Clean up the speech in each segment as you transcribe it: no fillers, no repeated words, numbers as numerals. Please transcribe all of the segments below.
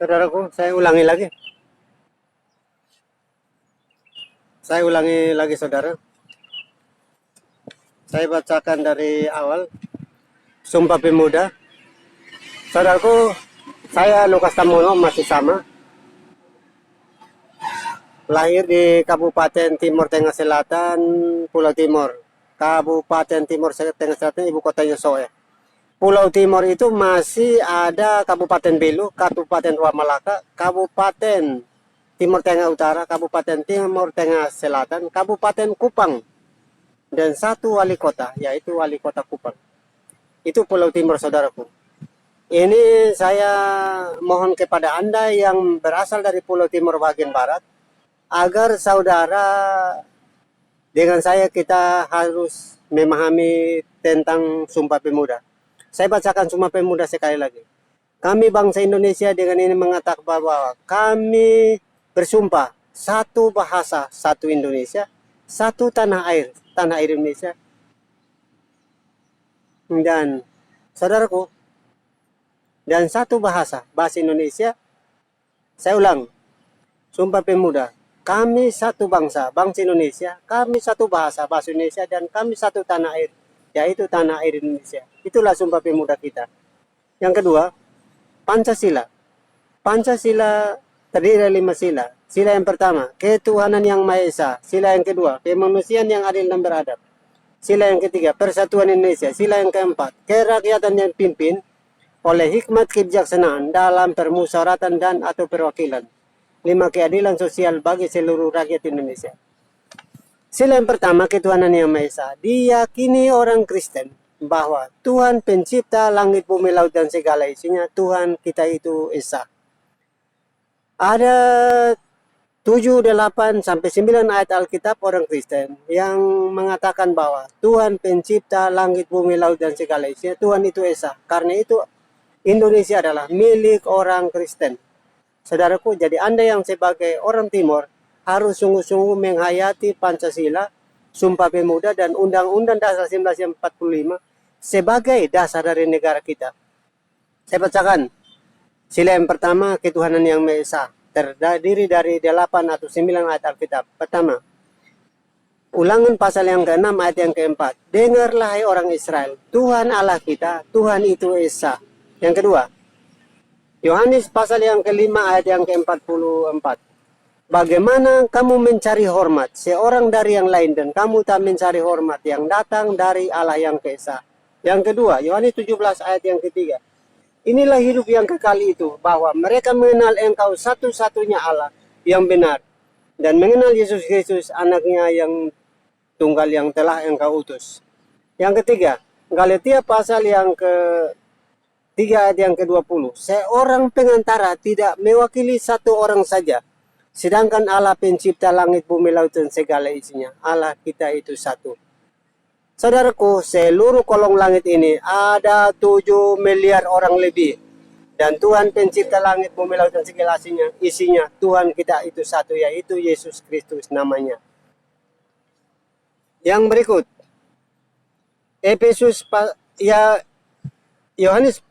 Saudaraku, saya ulangi lagi. Saya ulangi lagi, saudara. Saya bacakan dari awal. Sumpah Pemuda. Saudaraku, saya Lukas Tamono, masih sama. Lahir di Kabupaten Timur Tengah Selatan, Pulau Timur. Kabupaten Timur Tengah Selatan, ibu kotanya Soe. Pulau Timur itu masih ada Kabupaten Belu, Kabupaten Malaka, Kabupaten Timur Tengah Utara, Kabupaten Timur Tengah Selatan, Kabupaten Kupang, dan satu wali kota, yaitu wali kota Kupang. Itu Pulau Timur, saudaraku. Ini saya mohon kepada Anda yang berasal dari Pulau Timur bagian barat, agar saudara dengan saya kita harus memahami tentang Sumpah Pemuda. Saya bacakan Sumpah Pemuda sekali lagi. Kami bangsa Indonesia dengan ini mengatakan bahwa kami bersumpah satu bahasa, satu Indonesia, satu tanah air Indonesia. Dan saudaraku, dan satu bahasa Indonesia. Saya ulang, Sumpah Pemuda, kami satu bangsa Indonesia, kami satu bahasa Indonesia, dan kami satu tanah air, yaitu tanah air Indonesia. Itulah Sumpah Pemuda kita. Yang kedua, Pancasila. Pancasila terdiri dari 5 sila. Sila yang pertama, ketuhanan yang Maha Esa. Sila yang kedua, kemanusiaan yang adil dan beradab. Sila yang ketiga, persatuan Indonesia. Sila yang keempat, kerakyatan yang pimpin oleh hikmat kebijaksanaan dalam permusyawaratan dan atau perwakilan. 5, keadilan sosial bagi seluruh rakyat Indonesia. Sila yang pertama, ketuhanan yang Maha Esa. Diyakini orang Kristen bahwa Tuhan pencipta langit, bumi, laut, dan segala isinya. Tuhan kita itu Esa. Ada 7, 8, sampai 9 ayat Alkitab orang Kristen yang mengatakan bahwa Tuhan pencipta langit, bumi, laut, dan segala isinya. Tuhan itu Esa. Karena itu Indonesia adalah milik orang Kristen. Saudaraku, jadi Anda yang sebagai orang Timur harus sungguh-sungguh menghayati Pancasila, Sumpah Pemuda, dan Undang-Undang Dasar 1945 sebagai dasar dari negara kita. Saya bacakan. Sila yang pertama, ketuhanan yang Maha Esa. Terdiri dari 8 atau 9 ayat Alkitab. Pertama, Ulangan pasal yang ke-6 ayat yang ke-4. Dengarlah hai orang Israel, Tuhan Allah kita, Tuhan itu Esa. Yang kedua, Yohanes pasal yang ke-5 ayat yang ke-44. Bagaimana kamu mencari hormat seorang dari yang lain dan kamu tak mencari hormat yang datang dari Allah yang Esa. Yang kedua, Yohanes 17 ayat yang ketiga. Inilah hidup yang kekal itu, bahwa mereka mengenal engkau satu-satunya Allah yang benar dan mengenal Yesus Kristus anaknya yang tunggal yang telah engkau utus. Yang ketiga, Galatia pasal yang ke-3 ayat yang ke-20. Seorang pengantara tidak mewakili satu orang saja, sedangkan Allah pencipta langit, bumi, laut, dan segala isinya. Allah kita itu satu. Saudaraku, seluruh kolong langit ini ada 7 miliar orang lebih. Dan Tuhan pencipta langit, bumi, laut, dan segala isinya. Tuhan kita itu satu, yaitu Yesus Kristus namanya. Yang berikut, Yohanes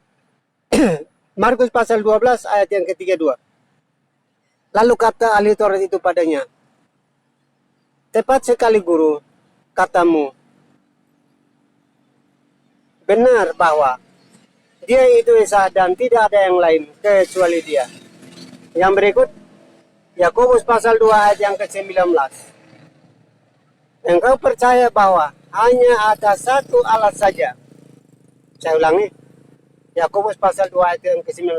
Markus pasal 12 ayat yang ke-32. Lalu kata ahli Taurat itu padanya, tepat sekali guru, katamu. Benar bahwa dia itu Esa dan tidak ada yang lain kecuali dia. Yang berikut, Yakobus pasal 2 ayat yang ke-19. Engkau percaya bahwa hanya ada satu Allah saja. Saya ulangi, Yakobus pasal 2 ayat yang ke-19.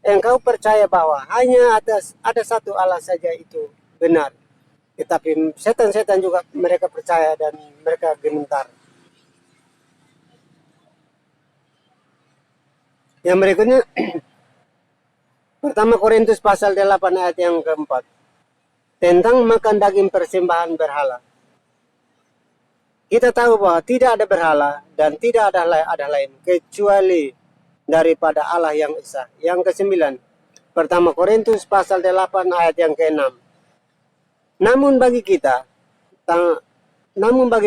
Engkau percaya bahwa hanya ada satu Allah saja, itu benar. Tetapi setan-setan juga mereka percaya dan mereka gemetar. Yang berikutnya, pertama Korintus pasal 8 ayat yang ke-4. Tentang makan daging persembahan berhala. Kita tahu bahwa tidak ada berhala dan tidak ada lain kecuali daripada Allah yang Esa. Yang ke-9, pertama Korintus pasal 8 ayat yang ke-6. Namun bagi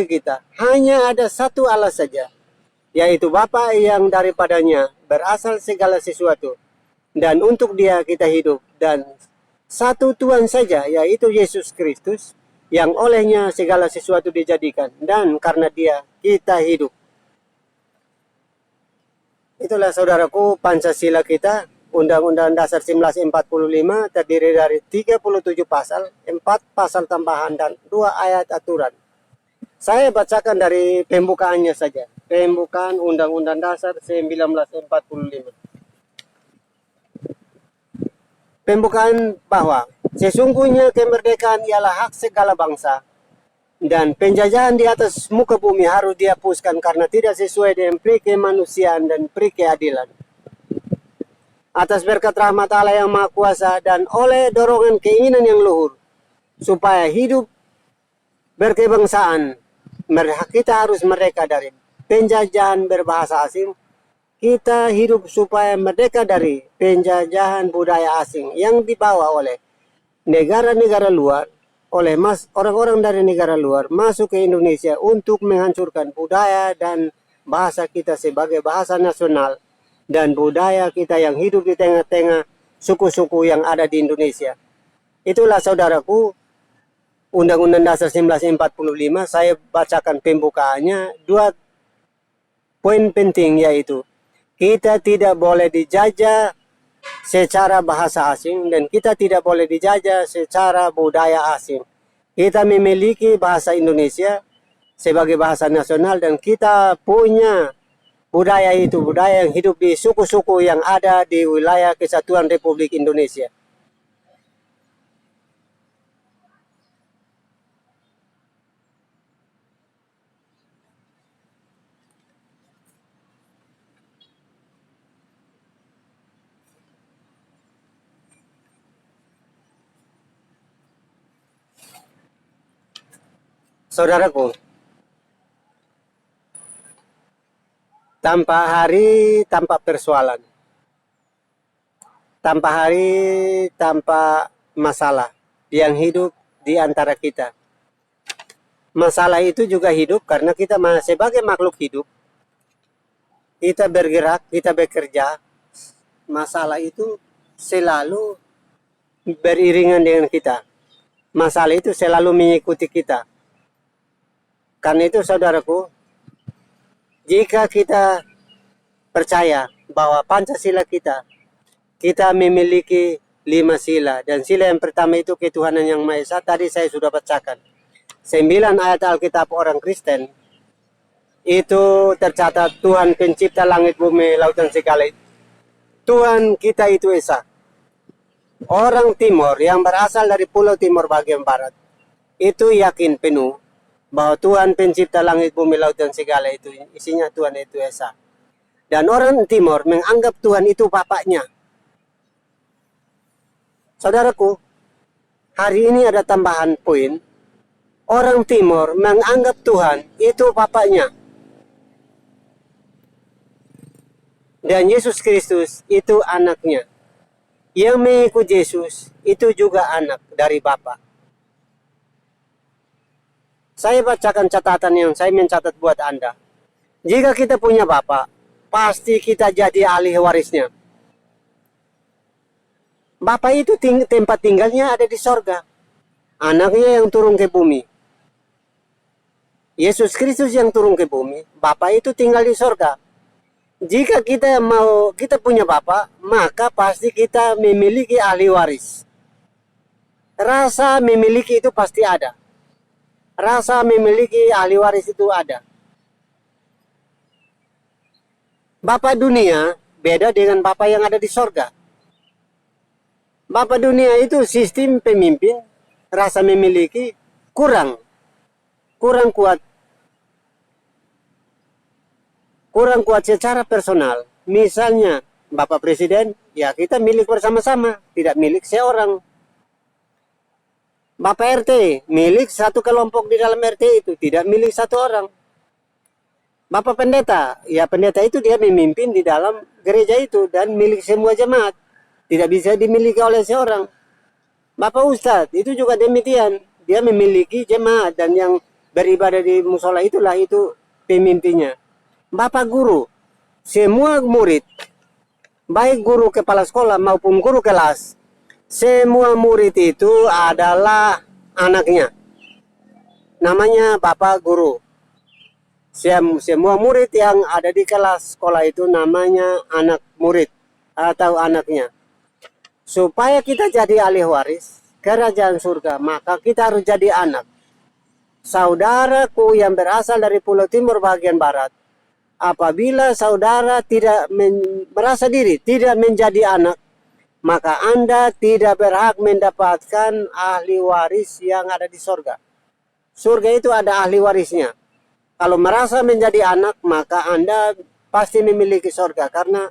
kita hanya ada satu Allah saja, yaitu Bapa yang daripadanya berasal segala sesuatu, dan untuk Dia kita hidup, dan satu Tuhan saja, yaitu Yesus Kristus, yang olehnya segala sesuatu dijadikan, dan karena Dia kita hidup. Itulah saudaraku Pancasila kita. Undang-Undang Dasar 1945 terdiri dari 37 pasal, 4 pasal tambahan, dan 2 ayat aturan. Saya bacakan dari pembukaannya saja. Pembukaan Undang-Undang Dasar 1945. Pembukaan bahwa sesungguhnya kemerdekaan ialah hak segala bangsa, dan penjajahan di atas muka bumi harus dihapuskan karena tidak sesuai dengan pri kemanusiaan dan pri keadilan. Atas berkat rahmat Allah yang Maha Kuasa dan oleh dorongan keinginan yang luhur, supaya hidup berkebangsaan, kita harus merdeka dari penjajahan berbahasa asing. Kita hidup supaya merdeka dari penjajahan budaya asing yang dibawa oleh negara-negara luar, oleh orang-orang dari negara luar masuk ke Indonesia untuk menghancurkan budaya dan bahasa kita sebagai bahasa nasional, dan budaya kita yang hidup di tengah-tengah suku-suku yang ada di Indonesia. Itulah saudaraku Undang-Undang Dasar 1945. Saya bacakan pembukaannya. 2 poin penting, yaitu kita tidak boleh dijajah secara bahasa asing, dan kita tidak boleh dijajah secara budaya asing. Kita memiliki bahasa Indonesia sebagai bahasa nasional, dan kita punya budaya itu, budaya yang hidup di suku-suku yang ada di wilayah Kesatuan Republik Indonesia. Saudaraku, tanpa hari, tanpa persoalan. Tanpa hari, tanpa masalah yang hidup di antara kita. Masalah itu juga hidup karena kita sebagai makhluk hidup, kita bergerak, kita bekerja. Masalah itu selalu beriringan dengan kita. Masalah itu selalu mengikuti kita. Karena itu saudaraku, jika kita percaya bahwa Pancasila kita memiliki 5 sila, dan sila yang pertama itu ketuhanan yang Maha Esa. Tadi saya sudah bacakan 9 ayat Alkitab orang Kristen. Itu tercatat Tuhan pencipta langit, bumi, laut, dan segala itu. Tuhan kita itu Esa. Orang Timur yang berasal dari Pulau Timur bagian Barat itu yakin penuh bahwa Tuhan pencipta langit, bumi, laut, dan segala itu isinya Tuhan itu Esa. Dan orang Timur menganggap Tuhan itu bapaknya. Saudaraku, hari ini ada tambahan poin. Orang Timur menganggap Tuhan itu bapaknya. Dan Yesus Kristus itu anaknya. Yang mengikut Yesus itu juga anak dari Bapa. Saya bacakan catatan yang saya mencatat buat Anda. Jika kita punya Bapa, pasti kita jadi ahli warisnya. Bapa itu tempat tinggalnya ada di sorga. Anaknya yang turun ke bumi. Yesus Kristus yang turun ke bumi. Bapa itu tinggal di sorga. Jika kita punya Bapa, maka pasti kita memiliki ahli waris. Rasa memiliki itu pasti ada. Rasa memiliki ahli waris itu ada. Bapa dunia beda dengan Bapa yang ada di sorga. Bapa dunia itu sistem pemimpin, rasa memiliki kurang kuat. Kurang kuat secara personal. Misalnya Bapak Presiden, ya kita milik bersama-sama, tidak milik seorang. Bapak RT, milik satu kelompok di dalam RT itu, tidak milik satu orang. Bapak Pendeta, ya pendeta itu dia memimpin di dalam gereja itu dan milik semua jemaat. Tidak bisa dimiliki oleh seorang. Bapak Ustadz, itu juga demikian. Dia memiliki jemaat dan yang beribadah di musola itulah itu pemimpinnya. Bapak Guru, semua murid baik guru kepala sekolah maupun guru kelas, semua murid itu adalah anaknya. Namanya Bapak Guru. Semua murid yang ada di kelas sekolah itu namanya anak murid atau anaknya. Supaya kita jadi ahli waris kerajaan surga, maka kita harus jadi anak. Saudaraku yang berasal dari Pulau Timur bagian barat, apabila saudara tidak merasa diri tidak menjadi anak, maka Anda tidak berhak mendapatkan ahli waris yang ada di surga. Surga itu ada ahli warisnya. Kalau merasa menjadi anak, maka Anda pasti memiliki surga, karena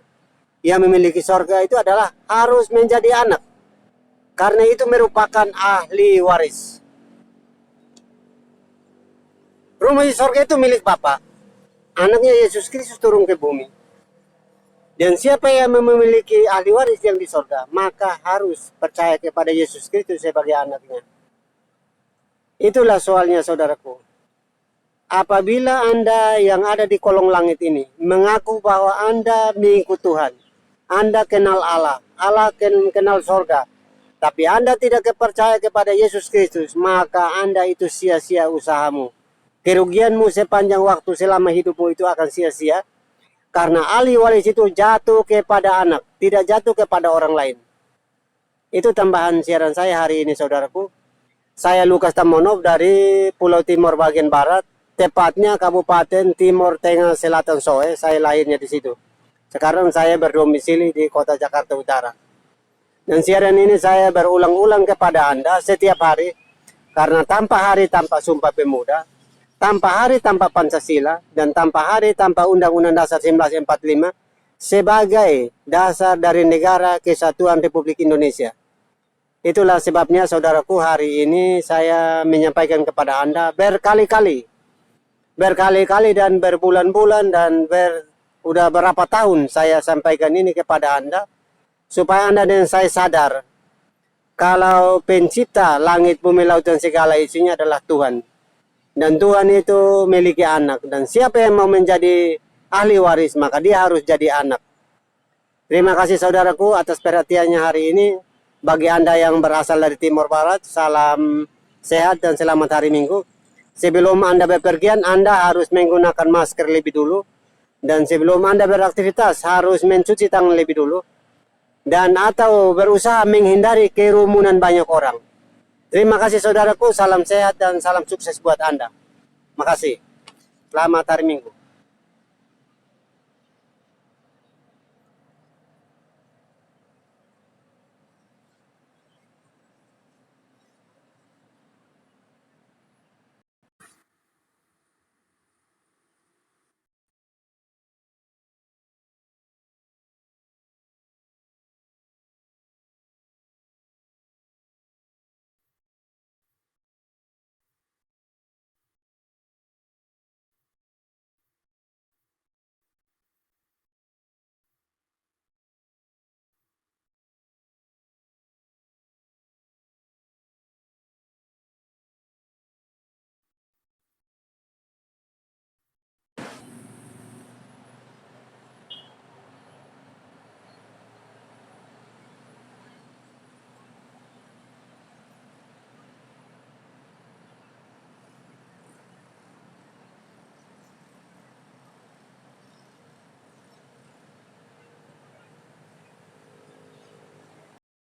yang memiliki surga itu adalah harus menjadi anak. Karena itu merupakan ahli waris. Rumah di surga itu milik Bapa. Anaknya Yesus Kristus turun ke bumi. Dan siapa yang memiliki ahli waris yang di surga, maka harus percaya kepada Yesus Kristus sebagai anaknya. Itulah soalnya, saudaraku. Apabila Anda yang ada di kolong langit ini mengaku bahwa Anda mengikut Tuhan, Anda kenal Allah, Allah kenal surga, tapi Anda tidak percaya kepada Yesus Kristus, maka Anda itu sia-sia usahamu. Kerugianmu sepanjang waktu selama hidupmu itu akan sia-sia, karena ahli waris itu jatuh kepada anak, tidak jatuh kepada orang lain. Itu tambahan siaran saya hari ini, saudaraku. Saya Lukas Tamonov dari Pulau Timur bagian barat, tepatnya Kabupaten Timur Tengah Selatan Soe. Saya lahirnya di situ. Sekarang saya berdomisili di kota Jakarta Utara. Dan siaran ini saya berulang-ulang kepada Anda setiap hari, karena tanpa hari tanpa Sumpah Pemuda, tanpa hari tanpa Pancasila, dan tanpa hari tanpa Undang-Undang Dasar 1945 sebagai dasar dari Negara Kesatuan Republik Indonesia. Itulah sebabnya, saudaraku, hari ini saya menyampaikan kepada Anda berkali-kali dan berbulan-bulan dan udah berapa tahun saya sampaikan ini kepada Anda, supaya Anda dan saya sadar kalau pencipta langit, bumi, laut, dan segala isinya adalah Tuhan. Dan Tuhan itu memiliki anak. Dan siapa yang mau menjadi ahli waris, maka dia harus jadi anak. Terima kasih, saudaraku, atas perhatiannya hari ini. Bagi Anda yang berasal dari Timur Barat, salam sehat dan selamat hari Minggu. Sebelum Anda bepergian, Anda harus menggunakan masker lebih dulu. Dan sebelum Anda beraktivitas, harus mencuci tangan lebih dulu. Dan atau berusaha menghindari kerumunan banyak orang. Terima kasih, saudaraku, salam sehat dan salam sukses buat Anda. Makasih. Selamat hari Minggu.